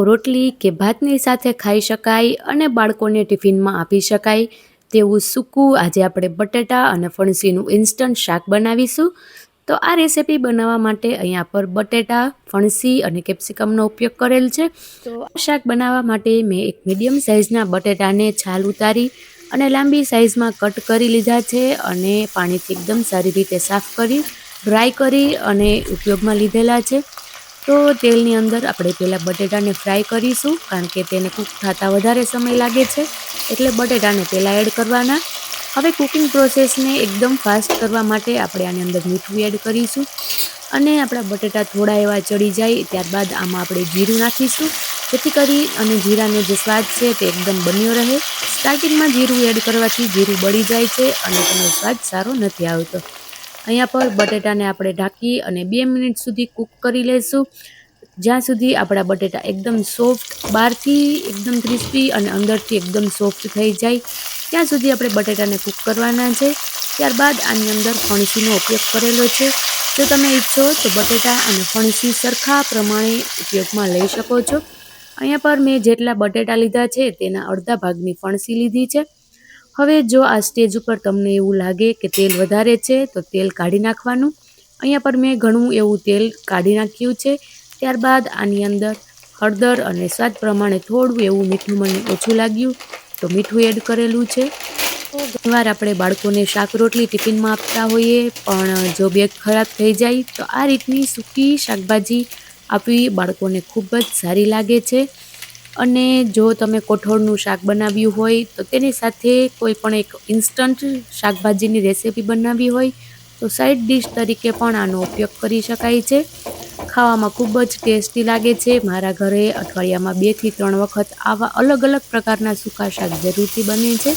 રોટલી કે ભાતની સાથે ખાઈ શકાય અને બાળકોને ટિફિનમાં આપી શકાય તેવું સૂકું આજે આપણે બટેટા અને ફણસીનું ઇન્સ્ટન્ટ શાક બનાવીશું. તો આ રેસીપી બનાવવા માટે અહીંયા પર બટેટા, ફણસી અને કેપ્સિકમનો ઉપયોગ કરેલ છે. તો આ શાક બનાવવા માટે મેં એક મીડિયમ સાઇઝના બટેટાને છાલ ઉતારી અને લાંબી સાઇઝમાં કટ કરી લીધા છે અને પાણીથી એકદમ સારી રીતે સાફ કરી ડ્રાય કરી અને ઉપયોગમાં લીધેલા છે. તો તેલની અંદર આપણે પહેલાં બટેટાને ફ્રાય કરીશું, કારણ કે તેને કૂક થતાં વધારે સમય લાગે છે, એટલે બટેટાને પહેલાં એડ કરવાના. હવે કુકિંગ પ્રોસેસને એકદમ ફાસ્ટ કરવા માટે આપણે આની અંદર મીઠું એડ કરીશું અને આપણા બટેટા થોડા એવા ચડી જાય ત્યારબાદ આમાં આપણે જીરું નાખીશું, જેથી કરી અને જીરાનો જે સ્વાદ છે તે એકદમ બન્યો રહે. સ્ટાર્ટિંગમાં જીરું એડ કરવાથી જીરું બળી જાય છે અને તેનો સ્વાદ સારો નથી આવતો. અહીંયા પર બટેટાને આપણે ઢાંકી અને 2 મિનિટ સુધી કૂક કરી લઈશું, જ્યાં સુધી આપણા બટેટા એકદમ સોફ્ટ, બહારથી એકદમ ક્રિસ્પી અને અંદરથી એકદમ સોફ્ટ થઈ જાય ત્યાં સુધી આપણે બટેટાને કૂક કરવાના છે. ત્યારબાદ આની અંદર ફણસીનો ઉપયોગ કરેલો છે. જો તમે ઈચ્છો તો બટેટા અને ફણસી સરખા પ્રમાણે ઉપયોગમાં લઈ શકો છો. અહીંયા પર મેં જેટલા બટેટા લીધા છે તેના અડધા ભાગની ફણસી લીધી છે. હવે જો આ સ્ટેજ ઉપર તમને એવું લાગે કે તેલ વધારે છે તો તેલ કાઢી નાખવાનું. અહીંયા પર મેં ઘણું એવું તેલ કાઢી નાખ્યું છે. ત્યારબાદ આની અંદર હળદર અને સ્વાદ પ્રમાણે થોડું એવું મીઠું મને ઓછું લાગ્યું તો મીઠું એડ કરેલું છે. તો ઘણીવાર આપણે બાળકોને શાક રોટલી ટિફિનમાં આપતા હોઈએ, પણ જો બેગ ખરાબ થઈ જાય તો આ રીતની સૂકી શાકભાજી આપવી બાળકોને ખૂબ જ સારી લાગે છે. અને જો તમે કઠોળનું શાક બનાવ્યું હોય તો તેની સાથે કોઈ પણ એક ઇન્સ્ટન્ટ શાકભાજીની રેસીપી બનાવવી હોય તો સાઈડ ડિશ તરીકે પણ આનો ઉપયોગ કરી શકાય છે. ખાવામાં ખૂબ જ ટેસ્ટી લાગે છે. મારા ઘરે અઠવાડિયામાં 2 થી 3 વખત આવા અલગ અલગ પ્રકારના સૂકા શાક જરૂરથી બને છે.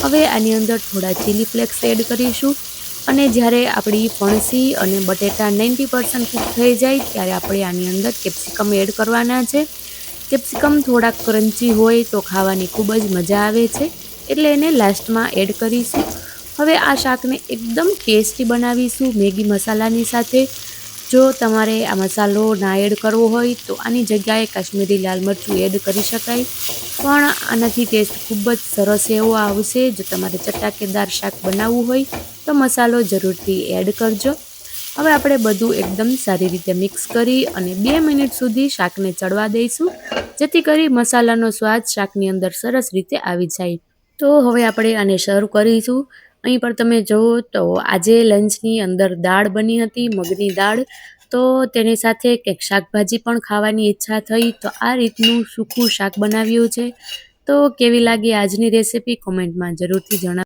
હવે આની અંદર થોડા ચીલી ફ્લેક્સ એડ કરીશું અને જ્યારે આપણી ફણસી અને બટેટા 90% કૂક થઈ જાય ત્યારે આપણે આની અંદર કેપ્સિકમ એડ કરવાના છે. કેપ્સિકમ થોડાક ક્રન્ચી હોય તો ખાવાની ખૂબ જ મજા આવે છે, એટલે એને લાસ્ટમાં એડ કરીશું. હવે આ શાકને એકદમ ટેસ્ટી બનાવીશું મેગી મસાલાની સાથે. જો તમારે આ મસાલો ના એડ કરવો હોય તો આની જગ્યાએ કાશ્મીરી લાલ મરચું એડ કરી શકાય, પણ આનાથી ટેસ્ટ ખૂબ જ સરસ એવો આવશે. જો તમારે ચટાકેદાર શાક બનાવવું હોય તો મસાલો જરૂરથી એડ કરજો. હવે આપણે બધું એકદમ સારી રીતે મિક્સ કરી અને 2 મિનિટ સુધી શાકને ચડવા દઈશું, જેથી કરી મસાલાનો સ્વાદ શાકની અંદર સરસ રીતે આવી જાય. તો હવે આપણે આને સર્વ કરીશું. અહીં પર તમે જુઓ તો આજે લંચની અંદર દાળ બની હતી, મગની દાળ. તો તેની સાથે કંઈક શાકભાજી પણ ખાવાની ઈચ્છા થઈ તો આ રીતનું સૂકું શાક બનાવ્યું છે. તો કેવી લાગી આજની રેસીપી કોમેન્ટમાં જરૂરથી જણાવો.